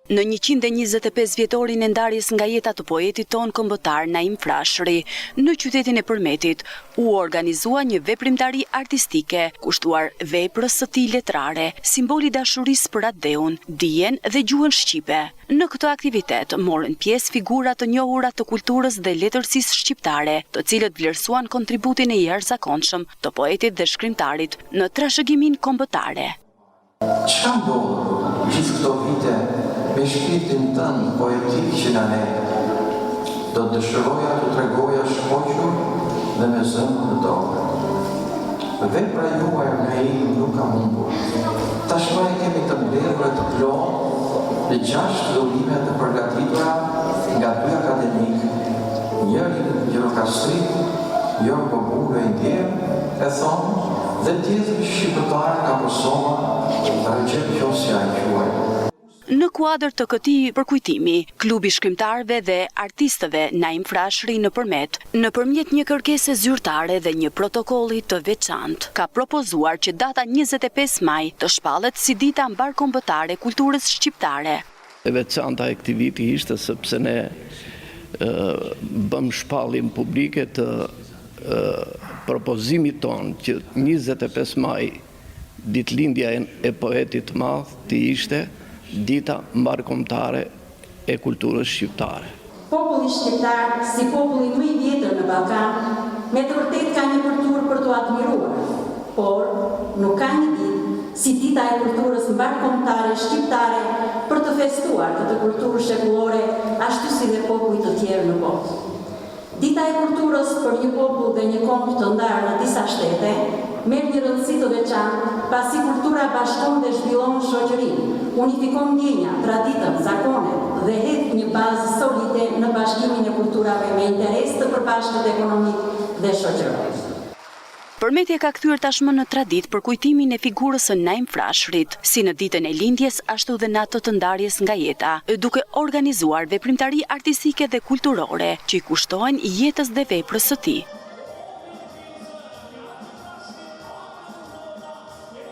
Në 125 vjetorin e ndarjes nga jeta të poetit ton kombëtar Naim Frashëri, në qytetin e Përmetit, u organizua një veprimtari artistike, kushtuar veprës së tij letrare, simboli dashurisë për atë dheun, dijen dhe gjuhën shqipe. Në këtë aktivitet morën pjesë figura të njohura të kulturës dhe letërsisë shqiptare, të cilët vlerësuan kontributin e jashtëzakonshëm të poetit dhe shkrimtarit në trashëgimin kombëtare. Çka ndodh gjithë këto vite me shpirtin tënd poetik që na ne, do të dëshiroja të tregoja shkoqur dhe me zëmër të tokë. Vepra juaj Naim nuk ka humbur. Tashmë e kemi të mbledhur të plotë në 6 fillime të përgatitura nga 2 akademikë, njëri gjirokastrik, Jorgo Bulo e Ndjer, e thonë, dhe tjetëri shqiptar nga Kosova, Recep Qosja e quaj. Në kuadër të këtij përkujtimi, klubi shkrimtarëve dhe artistëve Naim Frashëri në Përmet, nëpërmjet një kërkese zyrtare dhe një protokolli të veçantë, ka propozuar që data 25 maj të shpallet si dita mbarkombëtare e kulturës shqiptare. E veçanta e këtij viti ishte sepse ne bëm shpalljen publike të propozimit ton që 25 maj, ditëlindja e poetit të madh, të ishte dita mbarkombëtare e kulturës shqiptare. Populli shqiptar, si populli më i vjetër në Ballkan, me të vërtetë ka një kulturë për t'u admiruar, por nuk ka një ditë si dita e kulturës mbarkombëtare shqiptare për të festuar këtë kulturë shekullore, ashtu si dhe popujt të tjerë në botë. Dita e kulturës për një popull dhe një kombë të ndarë në disa shtete merr një rëndësi të veçantë, pasi kultura bashkon dhe zhvillon shoqërinë, unifikon ndjenja, traditën, zakonet dhe hedh një bazë solide në bashkimin e kulturave me interes të përbashkët ekonomik dhe shoqëror. Përmeti e ka kthyer tashmë në traditë për kujtimin e figurës së Naim Frashërit, si në ditën e lindjes ashtu dhe në atë të ndarjes nga jeta, duke organizuar veprimtari artistike dhe kulturore që i kushtohen jetës dhe veprës së tij.